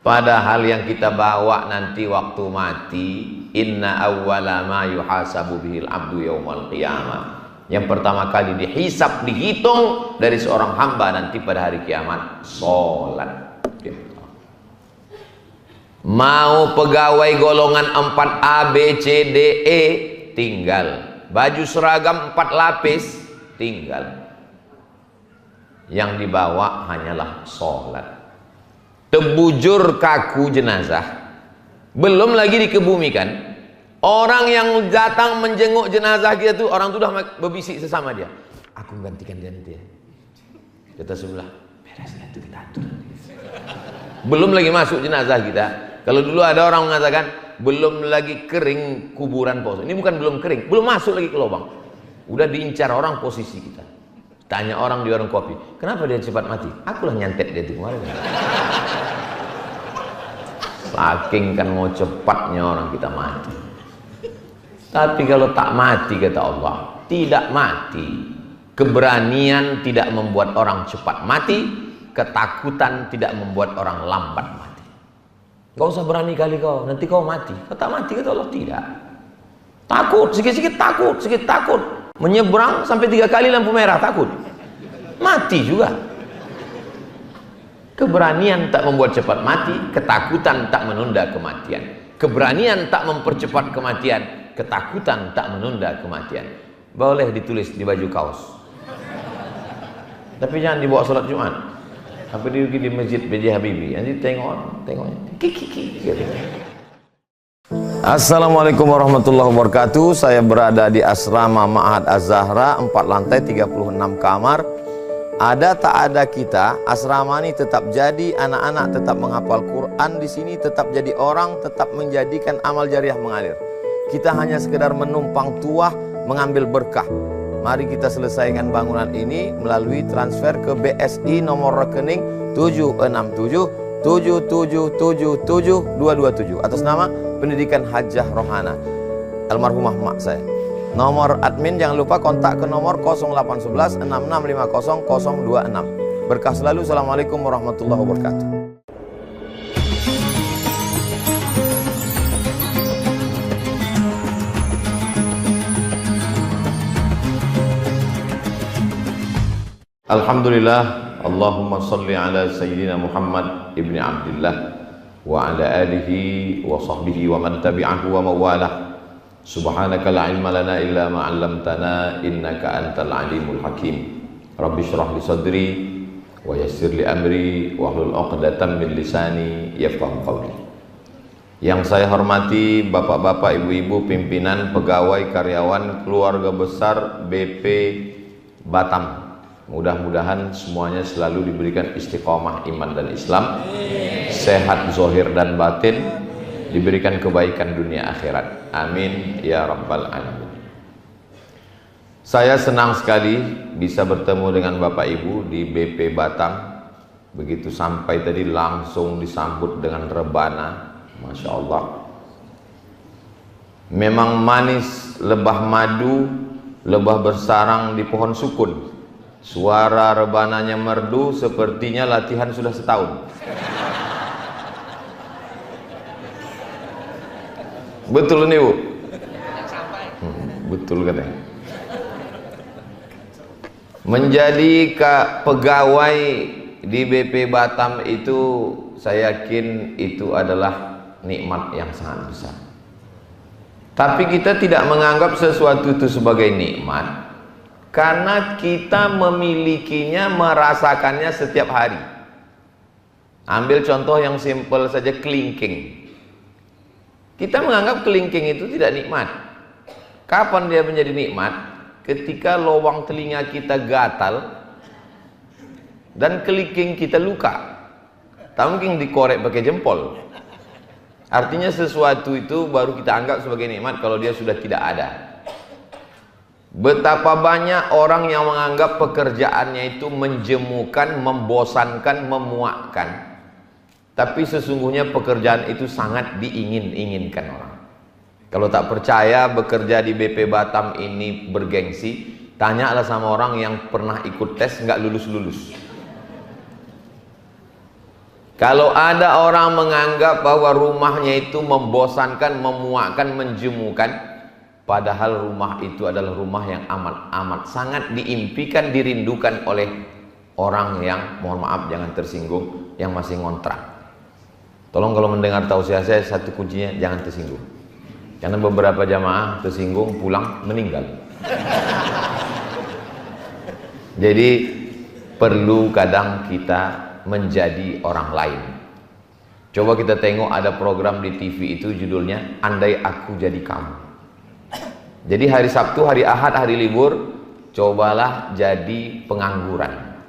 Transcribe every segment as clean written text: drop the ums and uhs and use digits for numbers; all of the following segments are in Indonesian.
Padahal yang kita bawa nanti waktu mati, inna awwala ma yuhasabu bihil abdu yaumal qiyamah. Yang pertama kali dihisab, dihitung dari seorang hamba nanti pada hari kiamat, sholat. Mau pegawai golongan 4A, B, C, D, E, tinggal. Baju seragam 4 lapis, tinggal. Yang dibawa hanyalah sholat. Terbujur kaku jenazah, belum lagi dikebumikan. Orang yang datang menjenguk jenazah kita tuh, orang tuh udah berbisik sesama dia, aku gantikan dia nanti ya. Kata sebelah, beres itu kita atur. Belum lagi masuk jenazah kita. Kalau dulu ada orang mengatakan belum lagi kering kuburan pos. Ini bukan belum kering, belum masuk lagi ke lubang. Udah diincar orang posisi kita. Tanya orang di warung kopi, kenapa dia cepat mati? Akulah nyantet dia itu kemarin. Saking kan mau cepatnya orang kita mati. Tapi kalau tak mati, kata Allah, tidak mati. Keberanian tidak membuat orang cepat mati, ketakutan tidak membuat orang lambat mati. Gak usah berani kali kau, nanti kau mati. Kau tak mati, kata Allah, tidak. Takut, sikit-sikit takut, sikit takut. Menyeberang sampai 3 kali lampu merah, takut. Mati juga. Keberanian tak membuat cepat mati, ketakutan tak menunda kematian. Keberanian tak mempercepat kematian, ketakutan tak menunda kematian. Boleh ditulis di baju kaos, tapi jangan dibawa sholat Jumat. Apa di masjid B.J. Habibie, nanti tengoknya kiki. Assalamualaikum warahmatullahi wabarakatuh. Saya berada di asrama Ma'had Az-Zahra, 4 lantai 36 kamar. Ada tak ada kita, asrama ini tetap jadi, anak-anak tetap menghafal Quran di sini, tetap jadi orang, tetap menjadikan amal jariah mengalir. Kita hanya sekedar menumpang tuah, mengambil berkah. Mari kita selesaikan bangunan ini melalui transfer ke BSI nomor rekening 767 7777227 atas nama Pendidikan Hajah Rohana, almarhumah mak saya. Nomor admin jangan lupa kontak ke nomor 0811 6650 026. Berkah selalu. Assalamualaikum warahmatullahi wabarakatuh. Alhamdulillah, Allahumma salli ala Sayyidina Muhammad ibni Abdillah wa ala alihi wa sahbihi wa man tabi'ahu wa mawalah. Subhanaka la ilma lana illa ma 'allamtana innaka antal alimul hakim. Rabbi shrah li sadri wa yassir li amri wa hlul 'uqdatam min lisani yafqahu qawli. Yang saya hormati bapak-bapak, ibu-ibu, pimpinan, pegawai, karyawan, keluarga besar BP Batam. Mudah-mudahan semuanya selalu diberikan istiqomah iman dan Islam, sehat zahir dan batin, diberikan kebaikan dunia akhirat. Amin ya rabbal alamin. Saya senang sekali bisa bertemu dengan Bapak Ibu di BP Batam. Begitu sampai tadi langsung disambut dengan rebana, Masya Allah. Memang manis lebah madu, lebah bersarang di pohon sukun. Suara rebananya merdu, sepertinya latihan sudah setahun. Betul nih Bu? Betul katanya. Menjadi pegawai di BP Batam itu, saya yakin itu adalah nikmat yang sangat besar. Tapi kita tidak menganggap sesuatu itu sebagai nikmat karena kita memilikinya, merasakannya setiap hari. Ambil contoh yang simpel saja, kelingking. Kita menganggap kelingking itu tidak nikmat. Kapan dia menjadi nikmat? Ketika lubang telinga kita gatal dan kelingking kita luka. Tak mungkin dikorek pakai jempol. Artinya sesuatu itu baru kita anggap sebagai nikmat kalau dia sudah tidak ada. Betapa banyak orang yang menganggap pekerjaannya itu menjemukan, membosankan, memuakkan. Tapi sesungguhnya pekerjaan itu sangat diingin-inginkan orang. Kalau tak percaya bekerja di BP Batam ini bergengsi, tanyalah sama orang yang pernah ikut tes nggak lulus-lulus. Kalau ada orang menganggap bahwa rumahnya itu membosankan, memuakkan, menjemukan, padahal rumah itu adalah rumah yang amat sangat diimpikan, dirindukan oleh orang yang, mohon maaf jangan tersinggung, yang masih ngontrak. Tolong kalau mendengar tausiah saya, satu kuncinya jangan tersinggung. Karena beberapa jamaah tersinggung pulang meninggal. Jadi perlu kadang kita menjadi orang lain. Coba kita tengok ada program di TV itu judulnya Andai Aku Jadi Kamu. Jadi hari Sabtu, hari Ahad, hari libur, cobalah jadi pengangguran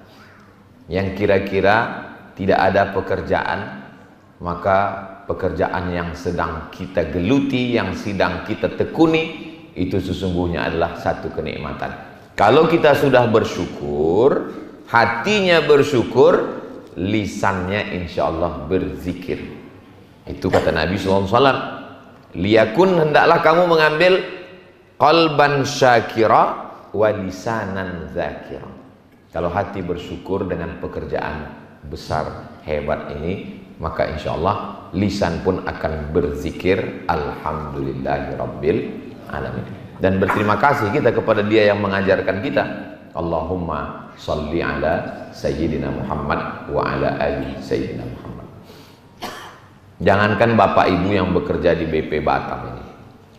yang kira-kira tidak ada pekerjaan, maka pekerjaan yang sedang kita geluti, yang sedang kita tekuni, itu sesungguhnya adalah satu kenikmatan. Kalau kita sudah bersyukur, hatinya bersyukur, lisannya insya Allah berzikir. Itu kata Nabi SAW, liyakun, hendaklah kamu mengambil qalban syakira wa lisanan zakira. Kalau hati bersyukur dengan pekerjaan besar hebat ini, maka insya Allah lisan pun akan berzikir alhamdulillahirabbil alamin. Dan berterima kasih kita kepada dia yang mengajarkan kita. Allahumma salli ala Sayyidina Muhammad wa ala ali Sayyidina Muhammad. Jangankan bapak ibu yang bekerja di BP Batam ini,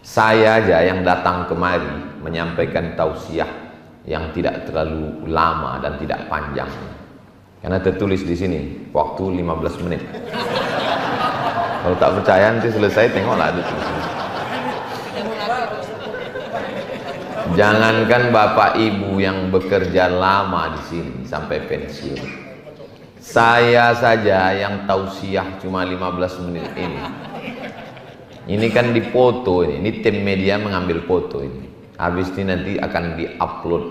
saya aja yang datang kemari menyampaikan tausiah yang tidak terlalu lama dan tidak panjang, karena tertulis di sini waktu 15 menit. Kalau tak percaya nanti selesai tengoklah ada tulisan. Jangankan bapak ibu yang bekerja lama di sini sampai pensiun, saya saja yang tausiah cuma 15 menit ini kan dipoto ini tim media mengambil foto ini, habis ini nanti akan diupload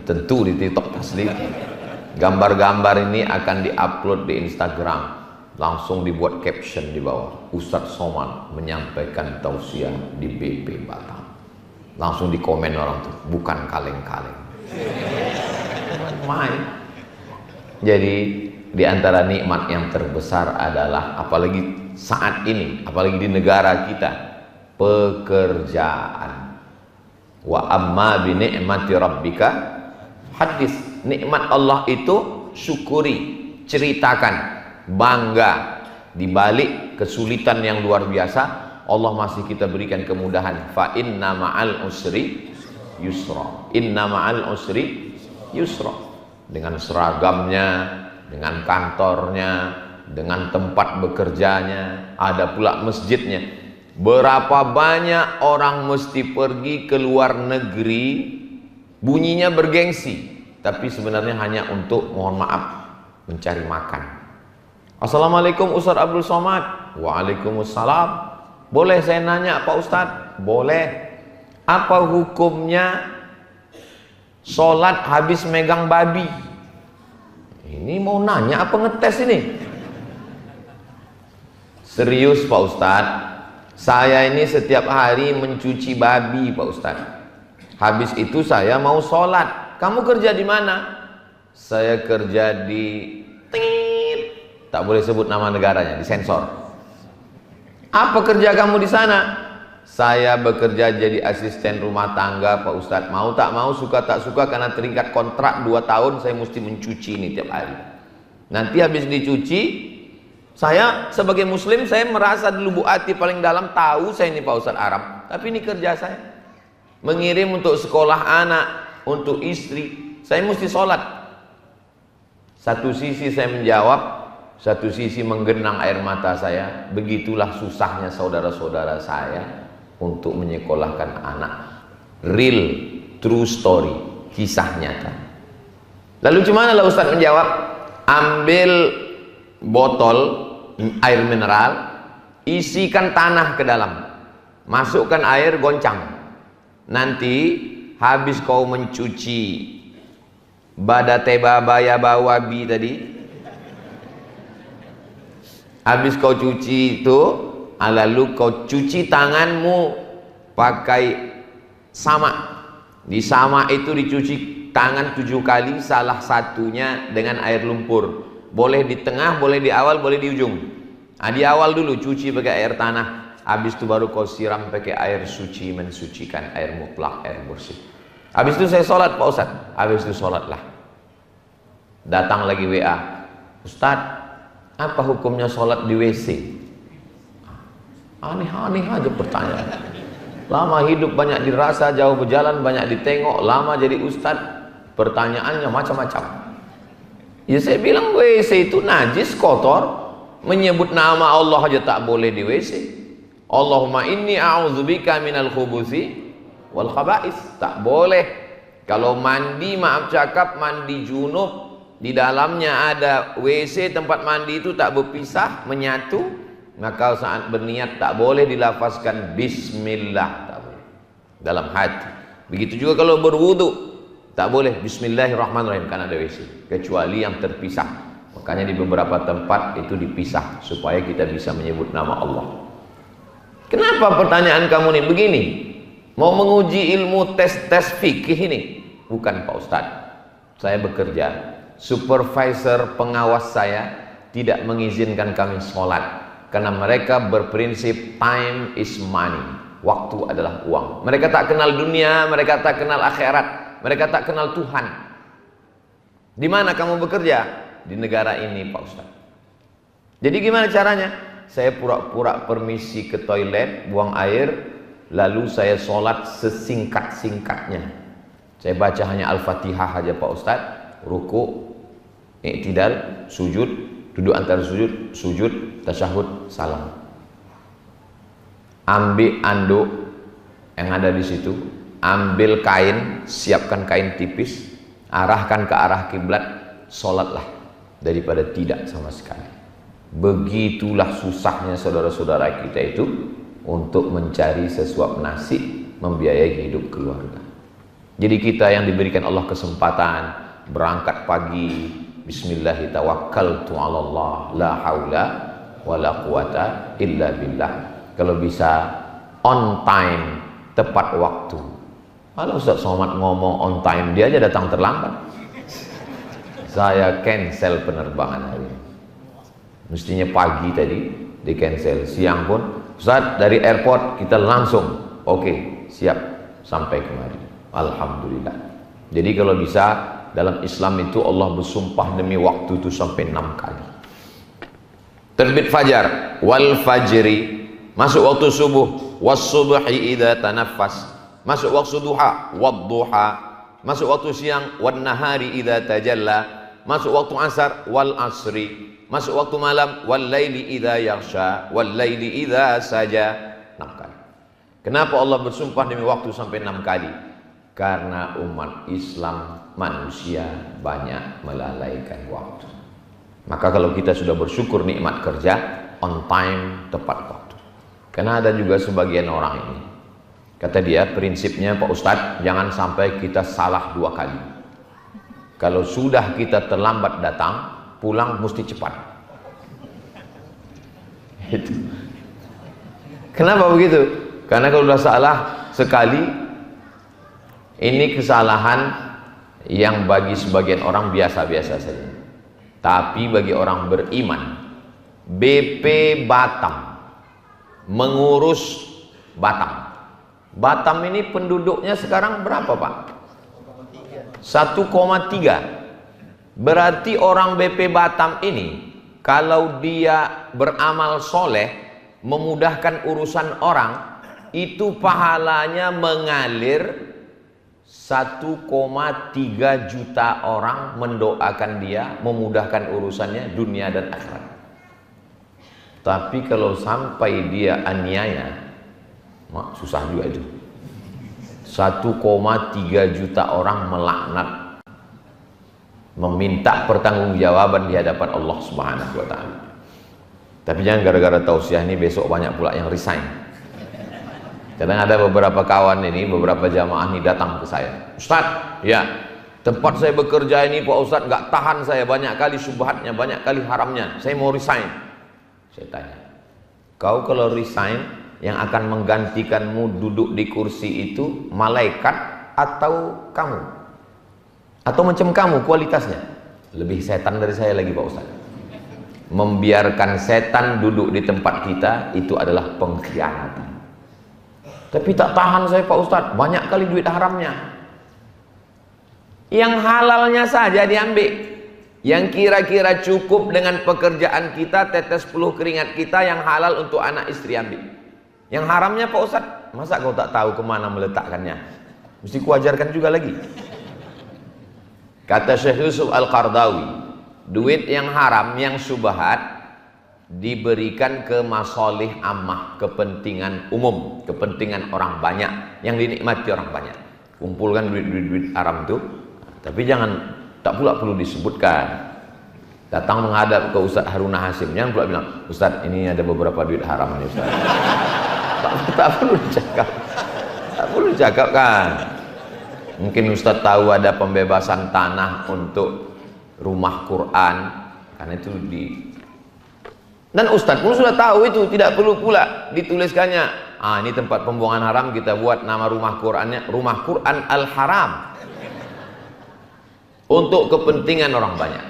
tentu di TikTok asli. Gambar-gambar ini akan diupload di Instagram, langsung dibuat caption di bawah, Ustadz Somad menyampaikan tausiah di BP Batam. Langsung dikomen orang tuh, bukan kaleng-kaleng. Main. Jadi di antara nikmat yang terbesar adalah, apalagi saat ini, apalagi di negara kita, pekerjaan. Wa amma bi ni'mati rabbika hadis. Nikmat Allah itu syukuri, ceritakan, bangga. Di balik kesulitan yang luar biasa, Allah masih kita berikan kemudahan. Fa inna ma'al usri yusra. Inna ma'al usri yusra. Dengan seragamnya, dengan kantornya, dengan tempat bekerjanya, ada pula masjidnya. Berapa banyak orang mesti pergi ke luar negeri, bunyinya bergengsi, tapi sebenarnya hanya untuk, mohon maaf, mencari makan. Assalamualaikum Ustadz Abdul Somad. Waalaikumsalam. Boleh saya nanya Pak Ustadz? Boleh. Apa hukumnya sholat habis megang babi? Ini mau nanya apa ngetes ini? Serius Pak Ustadz, saya ini setiap hari mencuci babi Pak Ustadz. Habis itu saya mau sholat. Kamu kerja di mana? Saya kerja di tak boleh sebut nama negaranya, disensor. Apa kerja kamu di sana? Saya bekerja jadi asisten rumah tangga Pak Ustadz. Mau tak mau, suka tak suka, karena terikat kontrak 2 tahun saya mesti mencuci ini tiap hari. Nanti habis dicuci, saya sebagai muslim, saya merasa di lubuk hati paling dalam, tahu saya ini Pak Ustadz Arab, tapi ini kerja saya. Mengirim untuk sekolah anak, untuk istri, saya mesti sholat. Satu sisi saya menjawab, satu sisi menggenang air mata saya. Begitulah susahnya saudara-saudara saya untuk menyekolahkan anak. Real, true story, kisah nyata. Lalu gimana lah Ustaz menjawab? Ambil botol air mineral, isikan tanah ke dalam, masukkan air, goncang. Nanti habis kau mencuci badateba baya bawabi tadi, habis kau cuci itu, lalu kau cuci tanganmu pakai sama. Di sama itu dicuci tangan 7 kali, salah satunya dengan air lumpur. Boleh di tengah, boleh di awal, boleh di ujung. Nah, di awal dulu cuci pakai air tanah, habis itu baru kau siram pakai air suci, mensucikan, air mutlak, air bersih. Habis itu saya sholat Pak Ustadz. Habis itu sholatlah. Datang lagi WA, Ustadz, apa hukumnya sholat di WC? Aneh-aneh aja pertanyaan. Lama hidup banyak dirasa, jauh berjalan banyak ditengok, lama jadi ustadz, pertanyaannya macam-macam. Ya saya bilang WC itu najis, kotor, menyebut nama Allah aja tak boleh di WC. Allahumma inni a'udzubika minal khubuthi wal khaba'is, tak boleh. Kalau mandi, maaf cakap, mandi junub, di dalamnya ada WC, tempat mandi itu tak berpisah, menyatu, maka saat berniat tak boleh dilafazkan bismillah, tak boleh dalam hati. Begitu juga kalau berwudu, tak boleh bismillahirrahmanirrahim karena ada WC, kecuali yang terpisah. Makanya di beberapa tempat itu dipisah supaya kita bisa menyebut nama Allah. Kenapa pertanyaan kamu nih begini? Mau menguji ilmu tes fikih ini? Bukan Pak Ustadz. Saya bekerja, supervisor pengawas saya tidak mengizinkan kami sholat karena mereka berprinsip time is money, waktu adalah uang. Mereka tak kenal dunia, mereka tak kenal akhirat, mereka tak kenal Tuhan. Di mana kamu bekerja? Di negara ini Pak Ustadz. Jadi gimana caranya? Saya pura-pura permisi ke toilet, buang air, lalu saya sholat sesingkat-singkatnya. Saya baca hanya Al-Fatihah aja Pak Ustadz, ruku, i'tidal, sujud, duduk antara sujud, sujud, tasyahud, salam. Ambil anduk yang ada di situ, ambil kain, siapkan kain tipis, arahkan ke arah kiblat, sholatlah daripada tidak sama sekali. Begitulah susahnya saudara-saudara kita itu untuk mencari sesuap nasi, membiayai hidup keluarga. Jadi kita yang diberikan Allah kesempatan berangkat pagi, bismillah tawakkaltu 'alallah la haula wala quwata illa billah. Kalau bisa on time, tepat waktu. Kalau Ustaz Somad ngomong on time, dia aja datang terlambat. Saya cancel penerbangan hari ini. Mestinya pagi tadi di cancel, siang pun Ustaz dari airport kita langsung oke, siap sampai kemari. Alhamdulillah. Jadi kalau bisa dalam Islam itu Allah bersumpah demi waktu itu sampai 6 kali. Terbit fajar, wal fajri, masuk waktu subuh, was subhi idza tanaffas, masuk waktu duha, wad duha, masuk waktu siang, wan nahari idza tajalla, masuk waktu asar, wal asri, masuk waktu malam, wal laili idza yaghsha, wal laili idza saja. 6 kali. Kenapa Allah bersumpah demi waktu sampai 6 kali? Karena umat Islam manusia banyak melalaikan waktu. Maka kalau kita sudah bersyukur nikmat kerja, on time, tepat waktu. Karena ada juga sebagian orang ini, kata dia prinsipnya Pak Ustadz, jangan sampai kita salah 2 kali. Kalau sudah kita terlambat datang, pulang mesti cepat. Itu. Kenapa begitu? Karena kalau sudah salah sekali, ini kesalahan yang bagi sebagian orang biasa-biasa saja. Tapi bagi orang beriman, BP Batam mengurus Batam. Batam ini penduduknya sekarang berapa Pak? 1,3. Berarti orang BP Batam ini kalau dia beramal soleh, memudahkan urusan orang, itu pahalanya mengalir. 1,3 juta orang mendoakan dia, memudahkan urusannya dunia dan akhirat. Tapi kalau sampai dia aniaya, susah juga itu. 1,3 juta orang melaknat, meminta pertanggungjawaban di hadapan Allah Subhanahu wa taala. Tapi jangan gara-gara tausiah ini besok banyak pula yang resign. Kadang ada beberapa kawan ini, beberapa jamaah ini datang ke saya, Ustadz, ya tempat saya bekerja ini Pak Ustadz nggak tahan saya, banyak kali syubhatnya, banyak kali haramnya, saya mau resign. Saya tanya, kau kalau resign yang akan menggantikanmu duduk di kursi itu malaikat atau kamu? Atau macam kamu kualitasnya? Lebih setan dari saya lagi Pak Ustadz. membiarkan setan duduk di tempat kita itu adalah pengkhianatan. Tapi tak tahan saya Pak Ustadz, banyak kali duit haramnya. Yang halalnya saja diambil. Yang kira-kira cukup dengan pekerjaan kita, tetes peluh keringat kita yang halal untuk anak istri ambil. Yang haramnya Pak Ustadz, masa kau tak tahu kemana meletakkannya? Mesti kuajarkan juga lagi. Kata Syekh Yusuf Al-Qardawi, duit yang haram, yang syubhat diberikan ke masalih ammah, kepentingan umum, kepentingan orang banyak, yang dinikmati orang banyak. Kumpulkan duit haram itu, tapi jangan, tak pula perlu disebutkan. Datang menghadap ke Ustaz Haruna Hasim, jangan pula bilang, Ustaz ini ada beberapa duit haram ini Ustaz. tak perlu dicakap, tak perlu dicakap kan. Mungkin Ustaz tahu ada pembebasan tanah untuk rumah Quran, karena itu dan Ustaz pun sudah tahu itu, tidak perlu pula dituliskannya. Ini tempat pembuangan haram, kita buat nama rumah Qurannya Rumah Quran Al-Haram, untuk kepentingan orang banyak.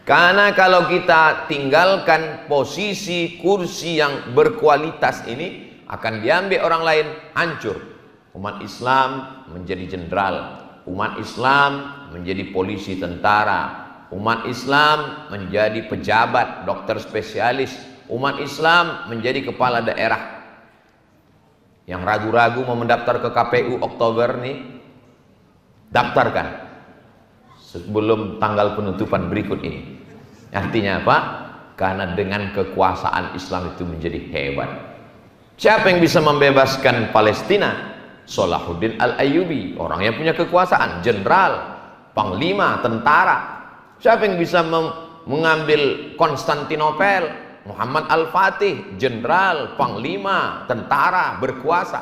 Karena kalau kita tinggalkan posisi kursi yang berkualitas ini, akan diambil orang lain, hancur. Umat Islam menjadi jenderal, umat Islam menjadi polisi tentara, umat Islam menjadi pejabat, dokter spesialis, umat Islam menjadi kepala daerah. Yang ragu-ragu mau mendaftar ke KPU Oktober nih, daftarkan sebelum tanggal penutupan berikut ini. Artinya apa? Karena dengan kekuasaan Islam itu menjadi hebat. Siapa yang bisa membebaskan Palestina? Salahuddin Al-Ayyubi, orang yang punya kekuasaan, jenderal, panglima, tentara. Siapa yang bisa mengambil Konstantinopel? Muhammad Al-Fatih, jenderal, panglima, tentara, berkuasa.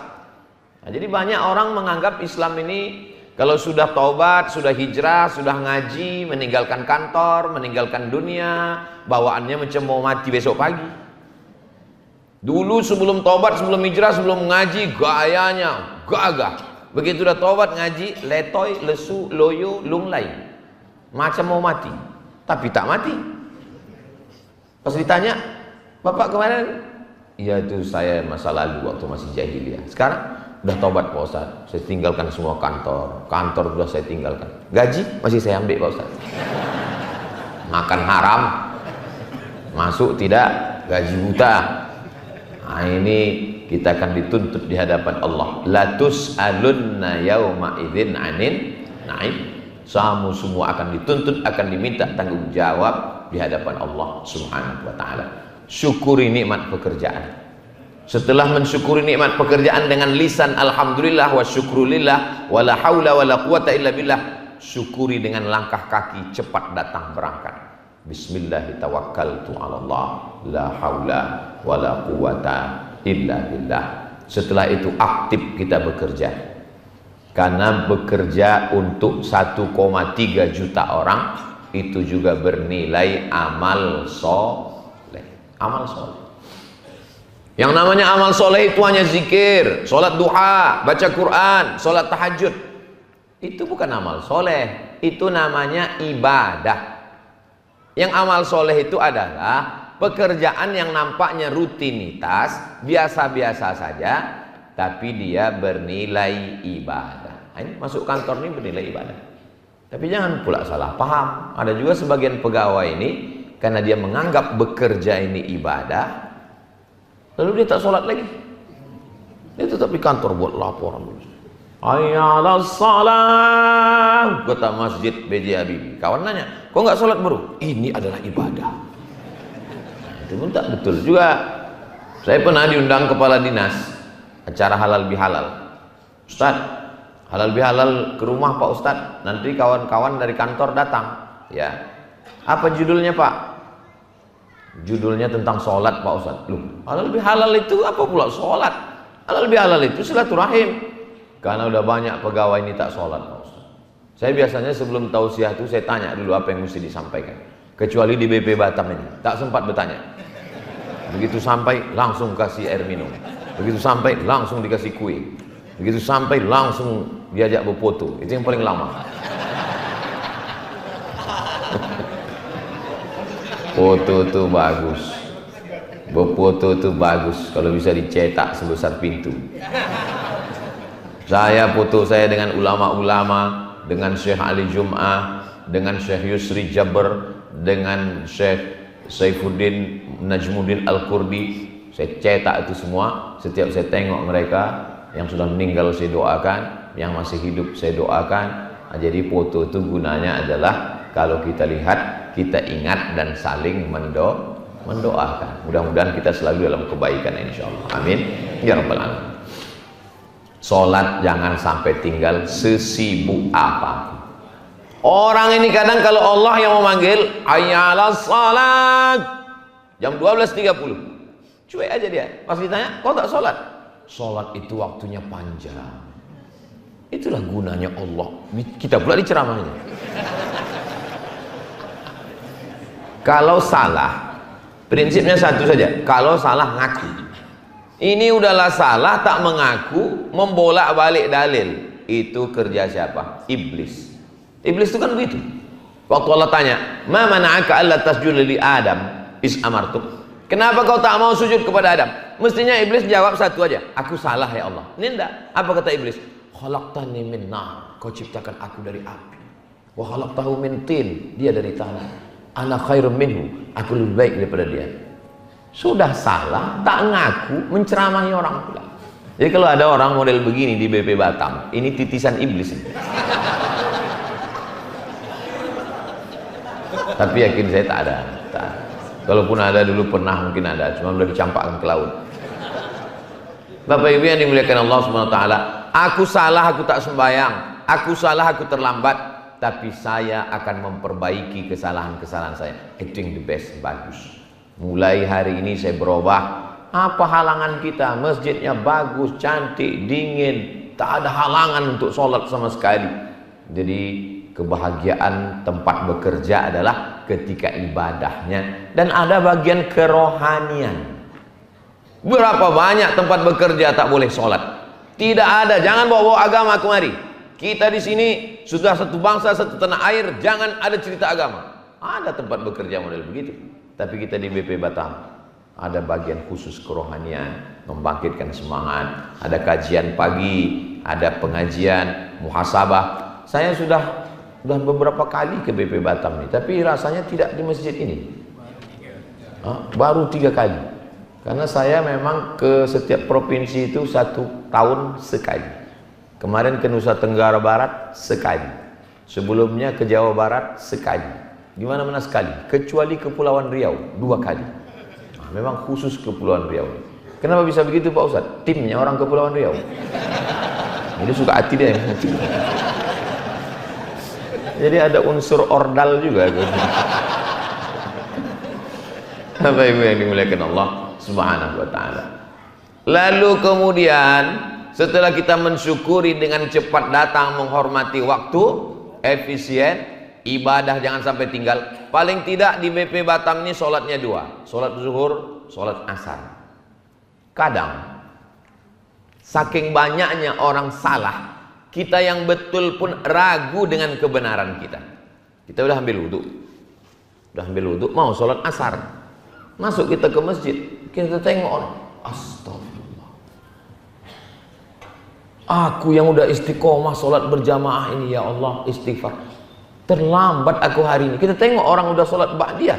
Nah, jadi banyak orang menganggap Islam ini kalau sudah taubat, sudah hijrah, sudah ngaji, meninggalkan kantor, meninggalkan dunia, bawaannya macam mau mati besok pagi. Dulu sebelum taubat, sebelum hijrah, sebelum ngaji, gayanya gagah. Begitu udah taubat, ngaji, letoy, lesu, loyo, lunglai, macam mau mati, tapi tak mati. Pas ditanya, Bapak kemarin? Iya itu saya masa lalu waktu masih jahiliyah. Sekarang udah taubat Pak Ustaz, saya tinggalkan semua kantor sudah saya tinggalkan. Gaji masih saya ambil Pak Ustaz. Makan haram, masuk tidak, gaji buta. Nah ini kita akan dituntut di hadapan Allah. La tus'alunna yauma idzin 'anin na'im. Kamu semua akan dituntut, akan diminta tanggung jawab di hadapan Allah Subhanahu wa taala. Syukuri nikmat pekerjaan. Setelah mensyukuri nikmat pekerjaan dengan lisan alhamdulillah wa syukrulillah wala haula wala quwata illa billah, syukuri dengan langkah kaki cepat datang berangkat. Bismillahirrahmanirrahim. Allah la haula wala quwata illa billah. Setelah itu aktif kita bekerja, karena bekerja untuk 1,3 juta orang itu juga bernilai amal soleh. Amal soleh, yang namanya amal soleh itu hanya zikir, sholat duha, baca Quran, sholat tahajud. Itu bukan amal soleh, itu namanya ibadah. Yang amal soleh itu adalah pekerjaan yang nampaknya rutinitas, biasa-biasa saja, tapi dia bernilai ibadah. Ini masuk kantor ini bernilai ibadah. Tapi jangan pula salah paham. Ada juga sebagian pegawai ini, karena dia menganggap bekerja ini ibadah, lalu dia tak sholat lagi. Dia tetap di kantor buat laporan. Hayya 'alas shalah, kata Masjid B.J. Habibie. Kawan nanya, kok nggak sholat bro? Ini adalah ibadah. Itu pun tak betul juga. Saya pernah diundang kepala dinas acara halal bihalal. Ustaz, halal bihalal ke rumah Pak Ustaz. Nanti kawan-kawan dari kantor datang. Ya. Apa judulnya Pak? Judulnya tentang sholat Pak Ustaz. Loh, halal bihalal itu apa pula sholat? Halal bihalal itu silaturahim. Karena udah banyak pegawai ini tak sholat Pak Ustaz. Saya biasanya sebelum tausiah itu saya tanya dulu apa yang mesti disampaikan. Kecuali di BP Batam ini, tak sempat bertanya. Begitu sampai langsung kasih air minum. Begitu sampai langsung dikasih kue. Begitu sampai langsung diajak berfoto. Itu yang paling lama. Foto tuh bagus. Berfoto tuh bagus kalau bisa dicetak sebesar pintu. Saya foto saya dengan ulama-ulama, dengan Syekh Ali Jum'ah, dengan Syekh Yusri Jabr, dengan Syekh Saifuddin Najmuddin Al-Qurdi. Saya cetak itu semua. Setiap saya tengok mereka, yang sudah meninggal saya doakan, yang masih hidup saya doakan. Jadi foto itu gunanya adalah kalau kita lihat, kita ingat dan saling mendoakan. Mudah-mudahan kita selalu dalam kebaikan insyaallah. Amin ya rabbal alamin. Salat jangan sampai tinggal sesibuk apa. Orang ini kadang kalau Allah yang memanggil hayya 'alas salat jam 12.30, cuek aja dia. Pas ditanya, kau tak salat? Salat itu waktunya panjang. Itulah gunanya Allah. Kita pula diceramahnya. Kalau salah, prinsipnya satu saja. Kalau salah ngaku. Ini udahlah salah, tak mengaku, membolak-balik dalil. Itu kerja siapa? Iblis. Iblis itu kan begitu. Waktu Allah tanya, "Ma mana'aka alla tasjuda li Adam is amartuk?" Kenapa kau tak mau sujud kepada Adam? Mestinya Iblis jawab satu aja, "Aku salah ya Allah." Ini enggak. Apa kata Iblis? "Khalaqtani min nar." Kau ciptakan aku dari api. Wa khalaqtahu min tin. Dia dari tanah. Ana khairum minhu. Aku lebih baik daripada dia. Sudah salah, tak ngaku, menceramahi orang pula. Jadi kalau ada orang model begini di BP Batam, ini titisan iblis. Tapi yakin saya tak ada. Kalaupun ada dulu pernah mungkin ada, cuma sudah dicampakkan ke laut. Bapak Ibu yang dimuliakan Allah Subhanahu wa taala, aku salah, aku tak sembahyang. Aku salah, aku terlambat, tapi saya akan memperbaiki kesalahan-kesalahan saya. Acting the best, bagus. Mulai hari ini saya berubah. Apa halangan kita? Masjidnya bagus, cantik, dingin, tak ada halangan untuk sholat sama sekali. Jadi kebahagiaan tempat bekerja adalah ketika ibadahnya, dan ada bagian kerohanian. Berapa banyak tempat bekerja tak boleh sholat? Tidak ada. Jangan bawa agama kemari. Kita di sini sudah satu bangsa, satu tanah air. Jangan ada cerita agama. Ada tempat bekerja model begitu. Tapi kita di BP Batam ada bagian khusus kerohanian, membangkitkan semangat. Ada kajian pagi, ada pengajian, muhasabah. Saya sudah beberapa kali ke BP Batam nih, tapi rasanya tidak di masjid ini. Baru 3 kali. Karena saya memang ke setiap provinsi itu 1 tahun sekali. Kemarin ke Nusa Tenggara Barat sekali. Sebelumnya ke Jawa Barat sekali. Di mana-mana sekali, kecuali Kepulauan Riau 2 kali. Memang khusus Kepulauan Riau. Kenapa bisa begitu Pak Ustadz? Timnya orang Kepulauan Riau. Jadi suka hati dia. Jadi ada unsur ordal juga. Bapak Ibu yang dimuliakan Allah Subhanahu wa taala. Lalu kemudian setelah kita mensyukuri dengan cepat datang, menghormati waktu, efisien, ibadah jangan sampai tinggal. Paling tidak di BP Batam ini sholatnya 2, sholat zuhur, sholat asar. Kadang saking banyaknya orang salah, kita yang betul pun ragu dengan kebenaran kita. Kita udah ambil wudhu, mau sholat asar, masuk kita ke masjid, kita tengok orang, astagfirullah, aku yang udah istiqomah sholat berjamaah ini, ya Allah, istighfar, terlambat aku hari ini. Kita tengok orang udah sholat ba'diyah,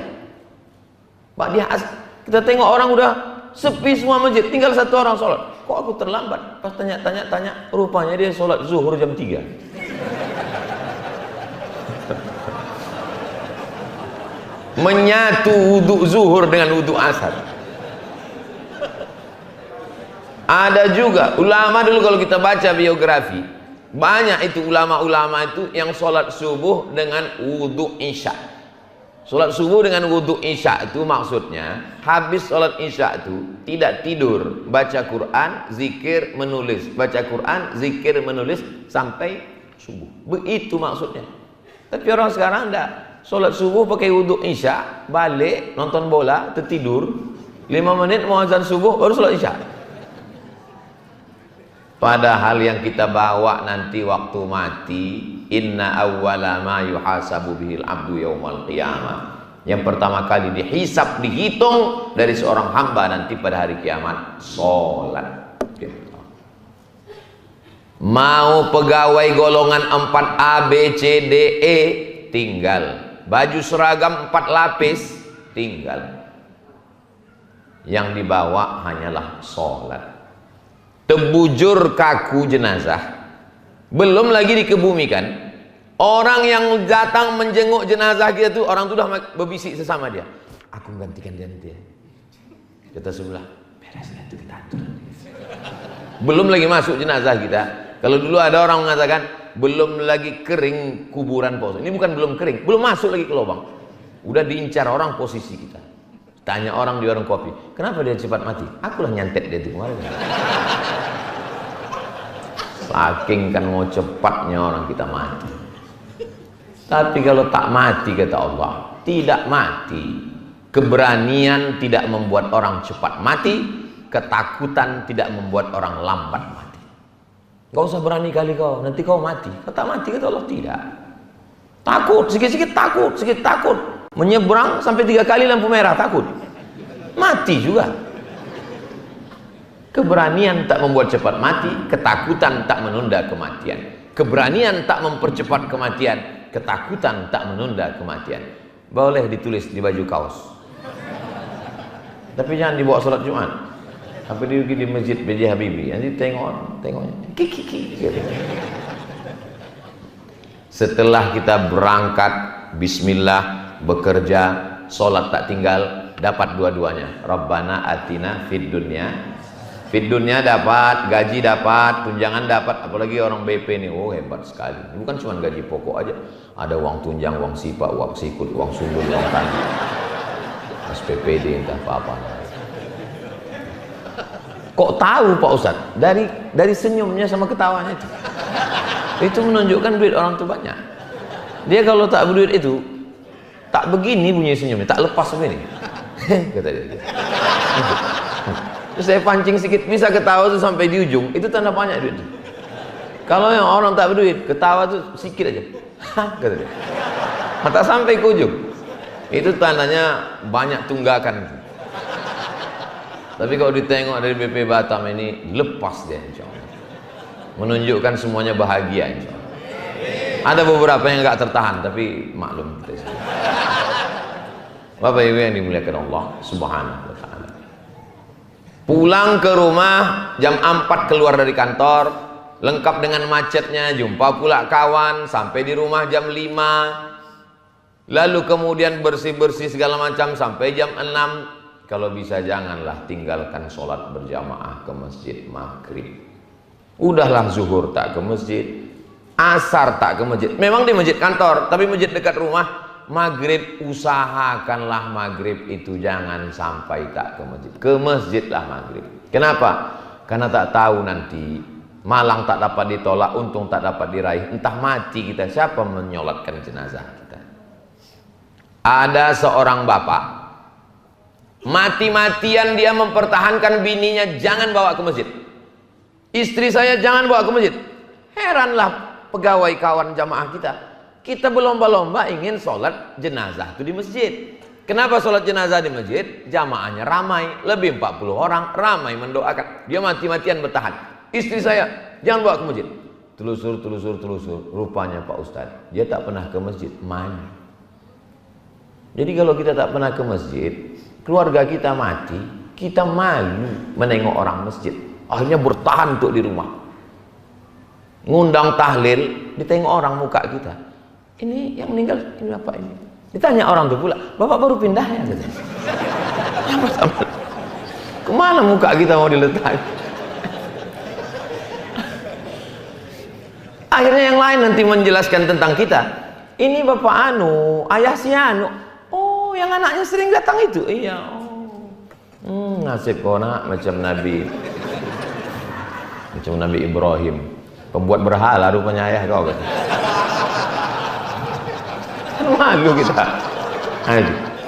kita tengok orang udah sepi semua masjid, tinggal 1 orang sholat. Kok aku terlambat? Pas tanya, rupanya dia sholat zuhur jam 3. Menyatu wudhu zuhur dengan wudhu asar. Ada juga ulama dulu, kalau kita baca biografi, banyak itu ulama-ulama itu yang sholat subuh dengan wudhu isya. Sholat subuh dengan wudhu isya itu maksudnya habis sholat isya itu tidak tidur, baca Quran, zikir, menulis, baca Quran, zikir, menulis sampai subuh. Begitu maksudnya. Tapi orang sekarang enggak, sholat subuh pakai wudhu isya, balik nonton bola, tertidur, 5 menit mau azan subuh baru sholat isya. Padahal yang kita bawa nanti waktu mati, inna awwala ma yuhasabu bihil abdu yaumal qiyamah, Yang pertama kali dihisab, dihitung dari seorang hamba nanti pada hari kiamat, sholat. Mau pegawai golongan 4A, B, C, D, E, tinggal. Baju seragam 4 lapis, tinggal. Yang dibawa hanyalah sholat. Terbujur kaku jenazah, belum lagi dikebumikan. Orang yang datang menjenguk jenazah kita tuh, orang tuh udah berbisik sesama dia, aku menggantikan dia nanti ya. Kata sebelah, beres itu kita atur. Belum lagi masuk jenazah kita. Kalau dulu ada orang mengatakan belum lagi kering kuburan Pak Ustaz. Ini bukan belum kering, belum masuk lagi ke lubang. Udah diincar orang posisi kita. Tanya orang di warung kopi, kenapa dia cepat mati? Akulah nyantet dia itu kemarin. Saking kan mau cepatnya orang kita mati. Tapi kalau tak mati, kata Allah, tidak mati. Keberanian tidak membuat orang cepat mati, ketakutan tidak membuat orang lambat mati. Gak usah berani kali kau, nanti kau mati. Kau tak mati, kata Allah, tidak. Takut, sikit-sikit takut, sikit takut. Menyeberang sampai 3 kali lampu merah, takut. Mati juga. Keberanian tak membuat cepat mati, ketakutan tak menunda kematian. Keberanian tak mempercepat kematian, ketakutan tak menunda kematian. Boleh ditulis di baju kaos, tapi jangan dibawa sholat Jumat. Apa diugi di masjid B.J. Habibie, nanti tengoknya kiki gitu. Setelah kita berangkat, bismillah, bekerja, sholat tak tinggal, dapat dua-duanya. Rabbana atina fid dunya. Fid dunya dapat, gaji dapat, tunjangan dapat. Apalagi orang BP ini, oh hebat sekali. Bukan cuma gaji pokok aja, ada uang tunjang, uang sipa, uang sikut, uang sundul, uang tani, SPPD, entah apa-apa. Kok tahu Pak Ustadz? Dari senyumnya sama ketawanya itu. Itu menunjukkan duit orang itu banyak. Dia kalau tak berduit itu, tak begini bunyi senyumnya, tak lepas begini. Kata dia. Terus saya pancing sedikit, bisa ketawa tuh sampai di ujung, itu tanda banyak duit. Kalau yang orang tak berduit, ketawa tuh sedikit aja. Kata dia. Tak sampai ke ujung. Itu tandanya banyak tunggakan. Tapi kalau ditengok dari BP Batam ini, lepas dia insya Allah. Menunjukkan semuanya bahagia insya Allah. Ada beberapa yang nggak tertahan, tapi maklum. Bapak Ibu yang dimuliakan Allah Subhanahu wa ta'ala. Pulang ke rumah jam 4 keluar dari kantor, lengkap dengan macetnya, jumpa pula kawan, sampai di rumah jam 5, lalu kemudian bersih-bersih segala macam sampai jam 6. Kalau bisa janganlah tinggalkan sholat berjamaah ke masjid maghrib. Udahlah zuhur tak ke masjid, asar tak ke masjid, memang di masjid kantor, tapi masjid dekat rumah. Maghrib, usahakanlah maghrib itu jangan sampai tak ke masjid. Ke masjidlah maghrib. Kenapa? Karena tak tahu nanti malang tak dapat ditolak, untung tak dapat diraih. Entah mati kita, siapa menyolatkan jenazah kita? Ada seorang bapak, mati-matian dia mempertahankan bininya jangan bawa ke masjid. Istri saya jangan bawa ke masjid. Heranlah pegawai kawan jamaah kita. Kita berlomba-lomba ingin sholat jenazah itu di masjid. Kenapa sholat jenazah di masjid? Jamaahnya ramai, lebih 40 orang, ramai mendoakan. Dia mati-matian bertahan. Istri saya, jangan bawa ke masjid. Telusur, rupanya Pak Ustadz, dia tak pernah ke masjid, main. Jadi kalau kita tak pernah ke masjid, keluarga kita mati, kita malu menengok orang masjid. Akhirnya bertahan untuk di rumah. Ngundang tahlil, ditengok orang muka kita. Ini yang meninggal, ini apa ini? Ditanya orang itu pula, bapak baru pindah ya? Kemana muka kita mau diletakkan? Akhirnya yang lain nanti menjelaskan tentang kita. Ini bapak anu, ayah si anu. Oh, yang anaknya sering datang itu? Iya. Oh. Nasib kau nak macam Nabi Ibrahim. Pembuat berhala rupanya ayah kau. Malu kita.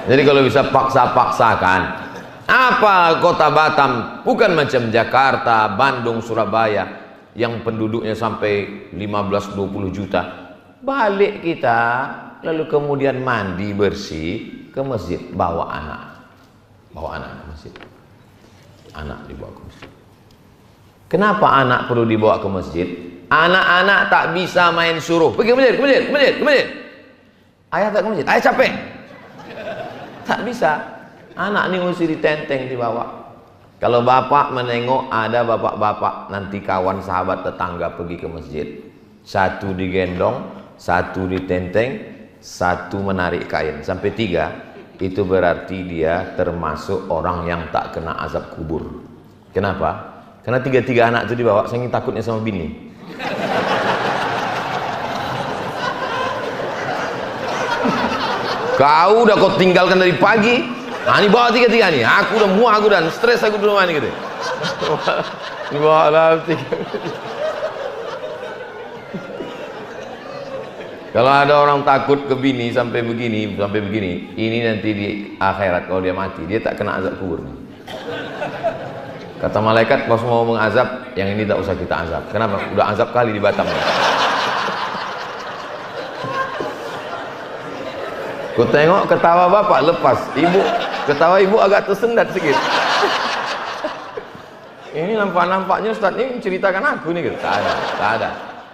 Jadi kalau bisa paksa-paksakan. Apa kota Batam? Bukan macam Jakarta, Bandung, Surabaya yang penduduknya sampai 15-20 juta. Balik kita, lalu kemudian mandi bersih, ke masjid, bawa anak ke masjid. Anak dibawa ke masjid. Kenapa anak perlu dibawa ke masjid? Anak-anak tak bisa main suruh, pergi ke masjid. Ayah tak ke masjid, ayah capek. Tak bisa. Anak ini mesti ditenteng, dibawa. Kalau bapak menengok ada bapak-bapak nanti kawan sahabat tetangga pergi ke masjid, satu digendong, satu ditenteng, satu menarik kain, sampai 3, itu berarti dia termasuk orang yang tak kena azab kubur. Kenapa? Karena 3 anak itu dibawa, saking takutnya sama bini. Kau udah kau tinggalkan dari pagi, nah ini bawa 3 nih, aku udah muak, aku dan stres aku di rumah ini gitu. Bawa dalam 3. Kalau ada orang takut ke bini sampai begini, ini nanti di akhirat kalau dia mati, dia tak kena azab kubur. Kata malaikat, kalau mau mengazab, yang ini tak usah kita azab. Kenapa? Udah azab kali di Batam. Ku tengok ketawa bapak lepas, ketawa ibu agak tersendat sedikit. Ini nampaknya Ustaz ini menceritakan aku nih gitu. Tak ada.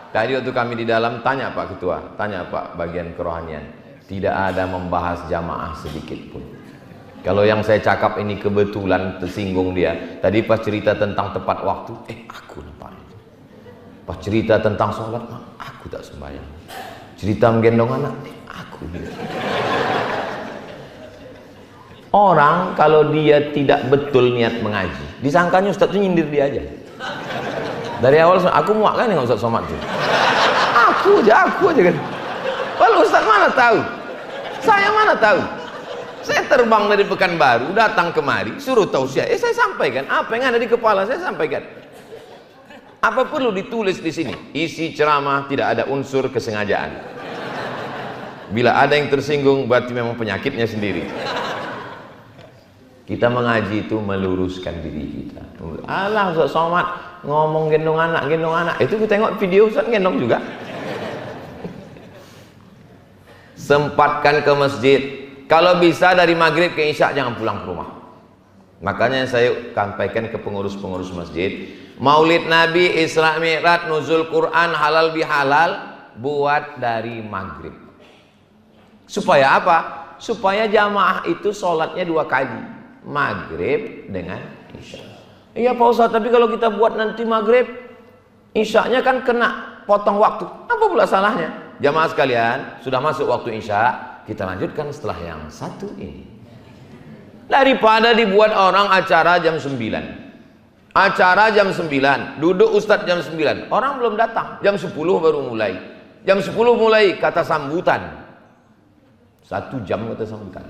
Tadi waktu kami di dalam tanya Pak Ketua, tanya Pak bagian kerohanian, tidak ada membahas jamaah sedikit pun. Kalau yang saya cakap ini kebetulan tersinggung dia. Tadi pas cerita tentang tepat waktu, aku lupa. Pas cerita tentang sholat, aku tak sembahyang. Cerita menggendong anak, aku gitu. Orang kalau dia tidak betul niat mengaji, disangkanya Ustaz itu nyindir dia aja. Dari awal aku muak kan dengan Ustaz Somad itu. Aku aja kan. Walau Ustaz mana tahu? Saya mana tahu? Saya terbang dari Pekanbaru, datang kemari, suruh tausiah. Saya sampaikan apa yang ada di kepala saya sampaikan. Apa perlu ditulis di sini? Isi ceramah tidak ada unsur kesengajaan. Bila ada yang tersinggung berarti memang penyakitnya sendiri. Kita mengaji itu meluruskan diri kita. Alah Ustaz Somad ngomong gendong anak. Itu kita tengok video Ustaz gendong juga. Sempatkan ke masjid. Kalau bisa dari maghrib ke isya jangan pulang ke rumah. Makanya saya sampaikan ke pengurus-pengurus masjid, Maulid Nabi, Isra Mi'raj, nuzul Quran, halal bihalal buat dari maghrib. Supaya apa? Supaya jamaah itu sholatnya 2 kali, maghrib dengan isya. Iya Pak Ustaz, tapi kalau kita buat nanti maghrib, isyanya kan kena potong waktu. Apa pula salahnya? Jamaah sekalian, sudah masuk waktu isya, kita lanjutkan setelah yang satu ini. Daripada dibuat orang acara jam 9. Acara jam 9, duduk Ustadz jam 9. Orang belum datang, jam 10 baru mulai. Jam 10 mulai kata sambutan. 1 jam kata sambutan.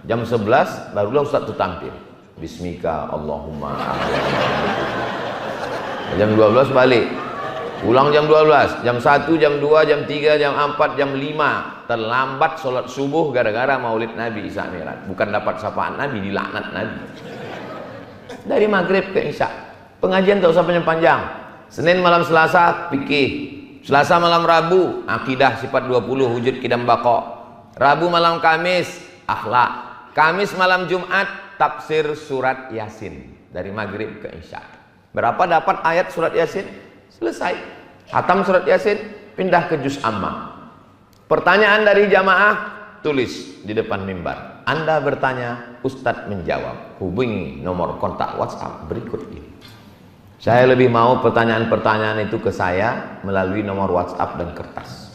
Jam 11 barulah Ustadz itu tampil. Bismika Allahumma. Jam 12 balik. Ulang jam 12, jam 1, jam 2, jam 3, jam 4, jam 5. Terlambat sholat subuh gara-gara maulid Nabi Isra Mi'raj. Bukan dapat sapaan Nabi, dilaknat Nabi. Dari maghrib ke isya. Pengajian tak usah panjang-panjang. Senin malam Selasa, fikih. Selasa malam Rabu, akidah sifat 20, wujud kidam baqa. Rabu malam Kamis, akhlak. Kamis malam Jumat, tafsir surat Yasin. Dari maghrib ke isya. Berapa dapat ayat surat Yasin? Selesai. Hatam surat Yasin, pindah ke juz amma. Pertanyaan dari jamaah, tulis di depan mimbar. Anda bertanya, Ustadz menjawab. Hubungi nomor kontak WhatsApp berikut ini. Saya lebih mau pertanyaan-pertanyaan itu ke saya melalui nomor WhatsApp dan kertas.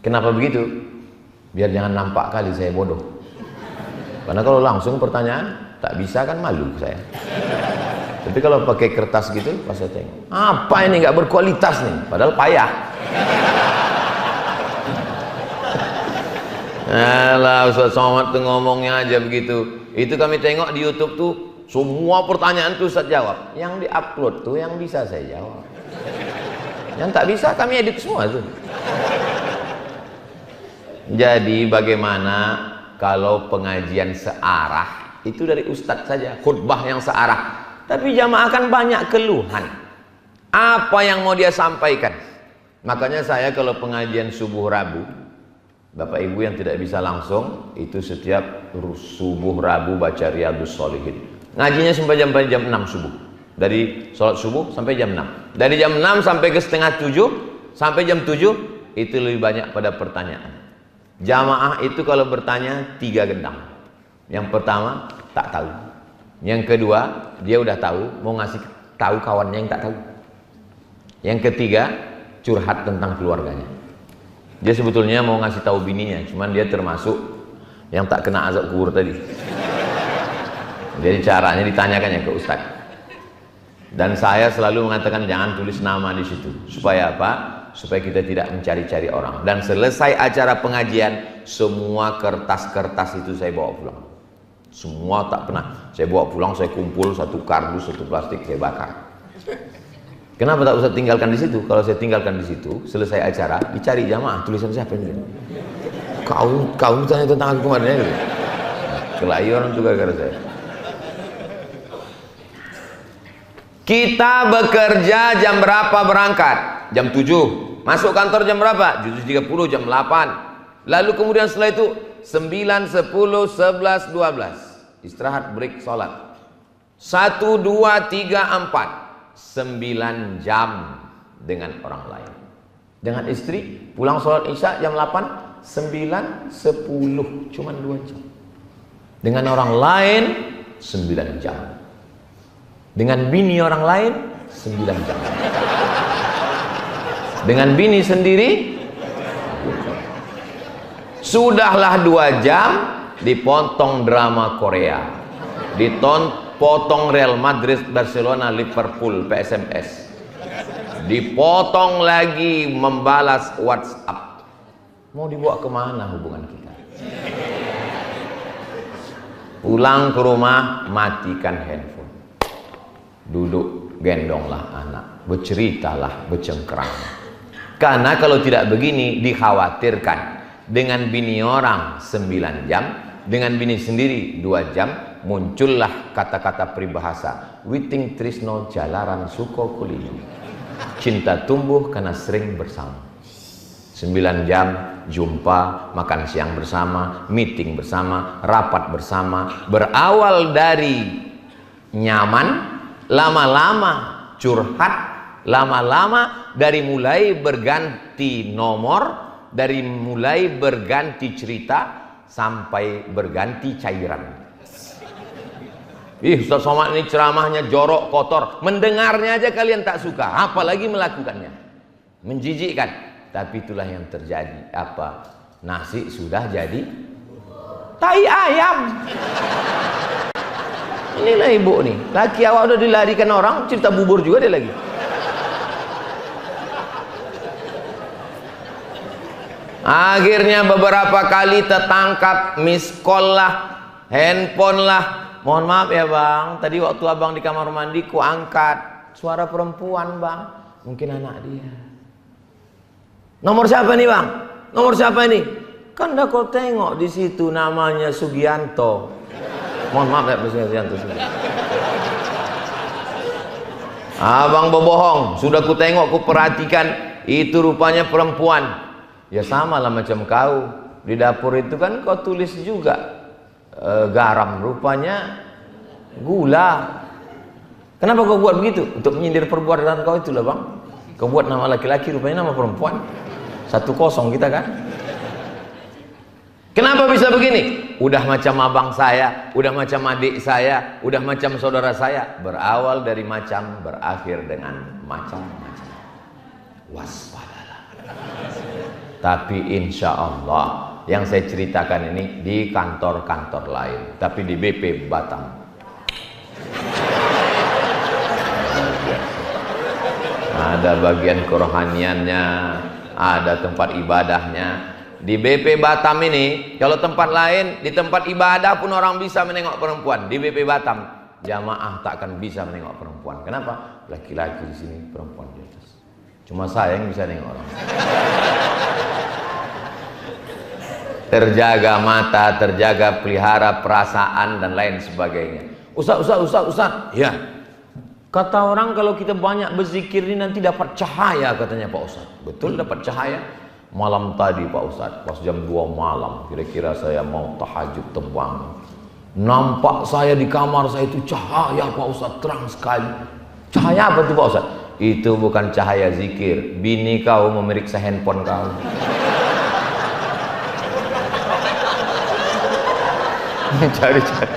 Kenapa begitu? Biar jangan nampak kali saya bodoh. Karena kalau langsung pertanyaan, tak bisa kan, malu saya. Tapi kalau pakai kertas gitu, pas saya tengok, apa ini nggak berkualitas nih, padahal payah. Alah, Ustaz Somad tuh ngomongnya aja begitu. Itu kami tengok di YouTube tuh, semua pertanyaan tuh Ustaz jawab. Yang di-upload tuh yang bisa saya jawab. Yang tak bisa kami edit semua tuh. Jadi bagaimana kalau pengajian searah itu dari Ustadz saja, khutbah yang searah. Tapi jamaah kan banyak keluhan. Apa yang mau dia sampaikan? Makanya saya kalau pengajian subuh Rabu, Bapak Ibu yang tidak bisa langsung, itu setiap subuh Rabu baca Riyadhus Shalihin. Ngajinya sampai jam 6 subuh. Dari sholat subuh sampai jam 6. Dari jam 6 sampai ke setengah 7, sampai jam 7, itu lebih banyak pada pertanyaan. Jamaah itu kalau bertanya 3 gendang. Yang pertama, tak tahu. Yang kedua, dia udah tahu, mau ngasih tahu kawannya yang tak tahu. Yang ketiga, curhat tentang keluarganya. Dia sebetulnya mau ngasih tahu bininya, cuman dia termasuk yang tak kena azab kubur tadi. Jadi caranya ditanyakannya ke Ustaz. Dan saya selalu mengatakan jangan tulis nama di situ. Supaya apa? Supaya kita tidak mencari-cari orang. Dan selesai acara pengajian, semua kertas-kertas itu saya bawa pulang. Semua tak pernah. Saya bawa pulang, saya kumpul satu kardus, satu plastik, saya bakar. Kenapa tak usah tinggalkan di situ? Kalau saya tinggalkan di situ, selesai acara, dicari jamaah, tulisan siapa ini? Kau tanya tentang aku kemarin ya? Kelayuan juga gara saya. Kita bekerja jam berapa berangkat? Jam 7. Masuk kantor jam berapa? 7.30, jam 8. Lalu kemudian setelah itu 9, 10, 11, 12. Istirahat, break, sholat. 1, 2, 3, 4. 9 jam dengan orang lain. Dengan istri pulang sholat isya jam 8, 9, 10, cuma 2 jam. Dengan orang lain 9 jam. Dengan bini orang lain 9 jam. Dengan bini sendiri sudahlah 2 jam dipotong drama Korea, potong Real Madrid, Barcelona, Liverpool, PSMS, dipotong lagi membalas WhatsApp. Mau dibawa kemana hubungan kita? Pulang ke rumah, matikan handphone, duduk, gendonglah anak, berceritalah, bercengkrang. Karena kalau tidak begini, dikhawatirkan dengan bini orang 9 jam, dengan bini sendiri 2 jam, muncullah kata-kata peribahasa, witing trisno jalaran suko kulino, cinta tumbuh karena sering bersama. 9 jam jumpa, makan siang bersama, meeting bersama, rapat bersama, berawal dari nyaman, lama-lama curhat, lama-lama dari mulai berganti nomor, dari mulai berganti cerita sampai berganti cairan. Ustaz Somad ini ceramahnya jorok, kotor, mendengarnya aja kalian tak suka, apalagi melakukannya, menjijikkan. Tapi itulah yang terjadi. Apa? Nasi sudah jadi tai ayam. Inilah ibu nih, laki awak udah dilarikan orang, cerita bubur juga dia lagi. Akhirnya beberapa kali tertangkap, miss call lah, handphone lah. Mohon maaf ya bang, tadi waktu abang di kamar mandi ku angkat, suara perempuan bang, mungkin anak dia. Nomor siapa nih bang? Nomor siapa ini? Kan dah kau tengok di situ namanya Sugianto. Mohon maaf ya Sugianto. Abang berbohong, sudah ku tengok, ku perhatikan, itu rupanya perempuan. Ya sama lah macam kau di dapur itu kan kau tulis juga garam, rupanya gula. Kenapa kau buat begitu? Untuk menyindir perbuatan kau itulah bang. Kau buat nama laki-laki, rupanya nama perempuan. 1-0 kita kan. Kenapa bisa begini? Udah macam abang saya, udah macam adik saya, udah macam saudara saya. Berawal dari macam, berakhir dengan macam-macam. Waspadalah. Tapi insya Allah yang saya ceritakan ini di kantor-kantor lain, tapi di BP Batam. Ada bagian kerohaniannya, ada tempat ibadahnya. Di BP Batam ini, kalau tempat lain, di tempat ibadah pun orang bisa menengok perempuan. Di BP Batam, jamaah tak akan bisa menengok perempuan. Kenapa? Laki-laki di sini, perempuan di atas. Cuma saya yang bisa nengok orang. Terjaga mata, terjaga pelihara perasaan dan lain sebagainya. Ustaz. Ya. Kata orang kalau kita banyak berzikir ini nanti dapat cahaya, katanya Pak Ustaz. Betul dapat cahaya. Malam tadi Pak Ustadz, pas jam 2 malam, kira-kira saya mau tahajud terbangun. Nampak saya di kamar saya itu cahaya Pak Ustadz, terang sekali. Cahaya apa itu Pak Ustadz? Itu bukan cahaya zikir, bini kau memeriksa handphone kau. Cari-cari,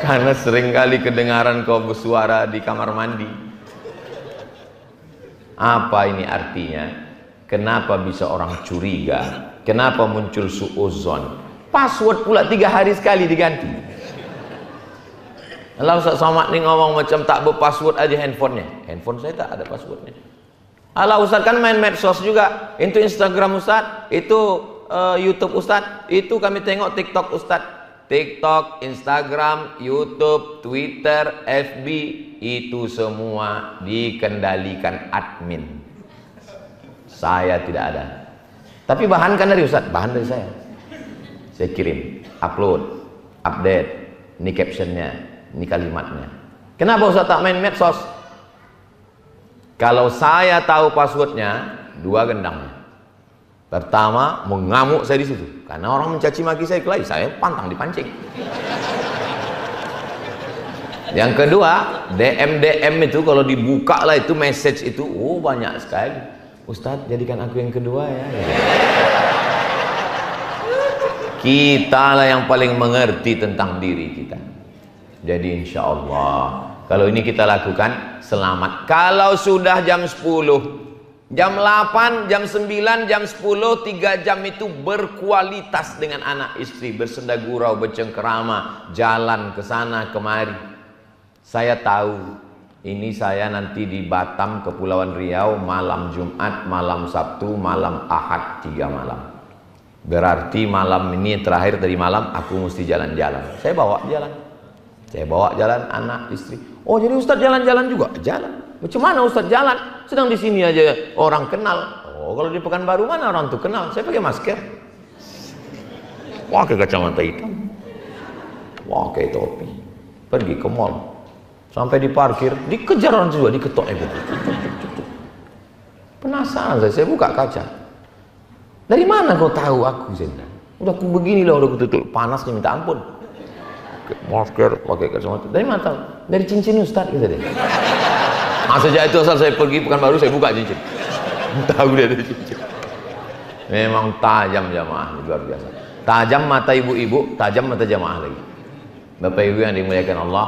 karena seringkali kedengaran kau bersuara di kamar mandi. Apa ini artinya? Kenapa bisa orang curiga? Kenapa muncul suudzon? Password pula 3 hari sekali diganti. Kalau Ustaz Somad nih ngomong macam tak berpassword aja handphonenya. Handphone saya tak ada passwordnya. Alah Ustaz kan main medsos juga. Itu Instagram Ustaz, itu YouTube Ustaz, itu kami tengok TikTok Ustaz. TikTok, Instagram, YouTube, Twitter, FB, itu semua dikendalikan admin. Saya tidak ada. Tapi bahan kan dari Ustaz, bahan dari saya. Saya kirim, upload, update, ini captionnya, ini kalimatnya. Kenapa Ustaz tak main medsos? Kalau saya tahu passwordnya, 2 gendangnya. Pertama, mengamuk saya di situ, karena orang mencaci maki saya kelahi, saya pantang dipancing. Yang kedua, DM itu kalau dibuka lah itu message itu, oh banyak sekali. Ustadz, jadikan aku yang kedua ya. Kita lah yang paling mengerti tentang diri kita. Jadi insya Allah, kalau ini kita lakukan, selamat. Kalau sudah jam 10, jam 8, jam 9, jam 10, 3 jam itu berkualitas dengan anak istri, bersenda gurau, bercengkerama, jalan ke sana kemari. Saya tahu ini saya nanti di Batam, Kepulauan Riau, malam Jumat, malam Sabtu, malam Ahad, 3 malam. Berarti malam ini terakhir tadi malam aku mesti jalan-jalan. Saya bawa jalan. Saya bawa jalan anak, istri. Oh jadi Ustadz jalan-jalan juga? Jalan. Macam mana Ustadz jalan? Sedang di sini aja orang kenal. Oh kalau di Pekanbaru mana orang tuh kenal? Saya pakai masker. Pakai kacamata hitam. Pakai topi. Pergi ke mall. Sampai di parkir, dikejar orang juga, diketok gitu. Penasaran saya buka kaca. Dari mana kau tahu aku? Udah aku begini lah, udah aku tutup, panasnya minta ampun. Masker, pakai kacamata. Dari mana tahu? Dari cincin Ustadz gitu deh. Nah sejak itu asal saya pergi Pekanbaru saya buka cincin. Tahu dia dari cincin. Memang tajam jamaah, luar biasa. Tajam mata ibu-ibu, tajam mata jamaah lagi. Bapak Ibu yang dimuliakan Allah.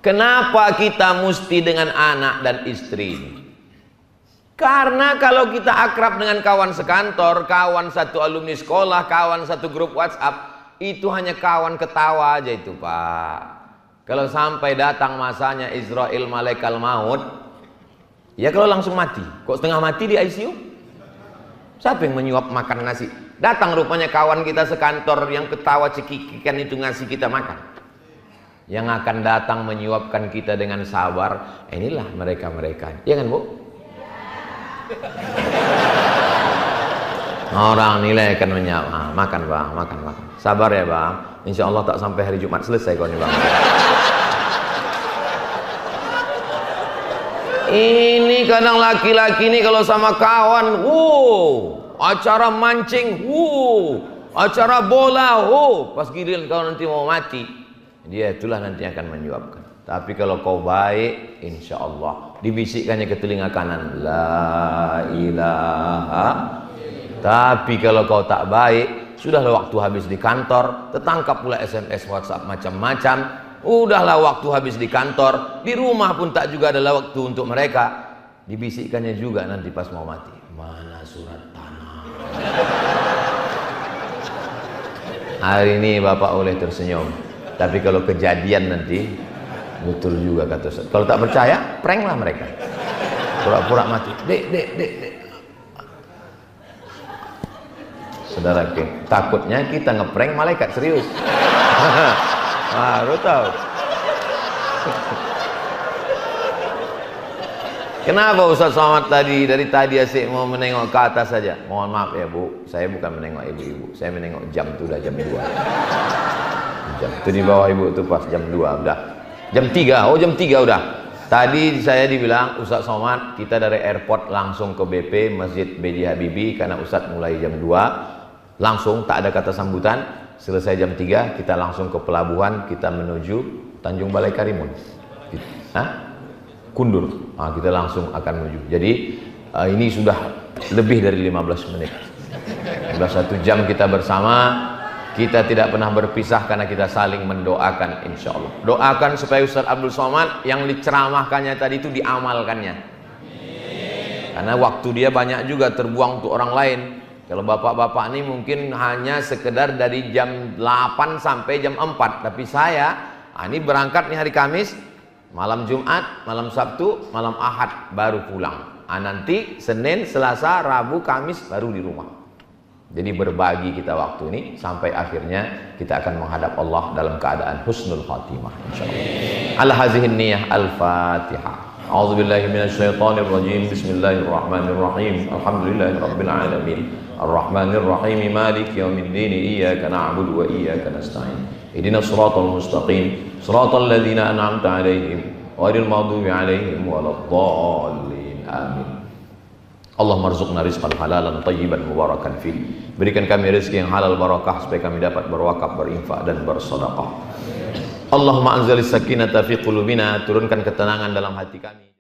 Kenapa kita mesti dengan anak dan istri? Karena kalau kita akrab dengan kawan sekantor, kawan satu alumni sekolah, kawan satu grup WhatsApp, itu hanya kawan ketawa aja itu Pak. Kalau sampai datang masanya Israel malaikat maut, ya kalau langsung mati. Kok setengah mati di ICU? Siapa yang menyuap makan nasi? Datang rupanya kawan kita sekantor yang ketawa cekikikan itu ngasih kita makan. Yang akan datang menyuapkan kita dengan sabar, inilah mereka-mereka. Ya kan Bu? Orang nilai akan menyapa. Makan Bang, makan. Sabar ya Bang. Insya Allah tak sampai hari Jumat selesai kau nih Bang. Ini kadang laki-laki ini kalau sama kawan, acara mancing, acara bola, pas giliran kau nanti mau mati. Dia itulah nanti akan menyuapkan. Tapi kalau kau baik, insya Allah dibisikkannya ke telinga kanan, la ilaha. Tapi kalau kau tak baik, sudahlah waktu habis di kantor, tertangkap pula SMS WhatsApp macam-macam. Udahlah waktu habis di kantor, di rumah pun tak juga adalah waktu untuk mereka. Dibisikkannya juga nanti pas mau mati. Mana surat tanah? Hari ini Bapak boleh tersenyum. Tapi kalau kejadian nanti betul juga kata Ustaz. Kalau tak percaya, prank lah mereka. Pura-pura mati. Dek. Saudara, takutnya kita ngeprank malaikat serius. Baru tahu. Kenapa Ustaz Somad tadi dari tadi asyik mau menengok ke atas saja? Mohon maaf ya Bu, saya bukan menengok ibu-ibu, saya menengok jam itu udah jam 2. Jam itu di bawah ibu itu pas jam 2 udah. Jam 3, jam 3 udah. Tadi saya dibilang Ustadz Somad, kita dari airport langsung ke BP Masjid B.J. Habibie karena Ustadz mulai jam 2. Langsung tak ada kata sambutan. Selesai jam 3 kita langsung ke pelabuhan, kita menuju Tanjung Balai Karimun. Kundur. Nah, kita langsung akan menuju. Jadi ini sudah lebih dari 15 menit. Sudah 1 jam kita bersama. Kita tidak pernah berpisah karena kita saling mendoakan, insya Allah. Doakan supaya Ustadz Abdul Somad yang diceramahkannya tadi itu diamalkannya. Karena waktu dia banyak juga terbuang untuk orang lain. Kalau bapak-bapak ini mungkin hanya sekedar dari jam 8 sampai jam 4. Tapi saya, ini berangkat nih hari Kamis, malam Jumat, malam Sabtu, malam Ahad baru pulang. Nanti Senin, Selasa, Rabu, Kamis baru di rumah. Jadi berbagi kita waktu ini sampai akhirnya kita akan menghadap Allah dalam keadaan husnul khatimah insyaallah. Ala hazihin niyah al-Fatihah. A'udzubillahi minasyaitonir rajim. Bismillahirrahmanirrahim. Alhamdulillahirabbil alamin. Arrahmanir rahim. Maliki yaumiddin. Iyyaka na'budu wa iyyaka nasta'in. Ihdinas siratal mustaqim. Siratal ladzina an'amta 'alaihim ghairil maghdubi 'alaihim waladdallin. Amin. Allahumma rzuqna rizqan halalan tayyiban mubarakan fih. Berikan kami rezeki yang halal barakah supaya kami dapat berwakaf, berinfak dan bersedekah. Allahumma anzilis sakinata fi qulubina, turunkan ketenangan dalam hati kami.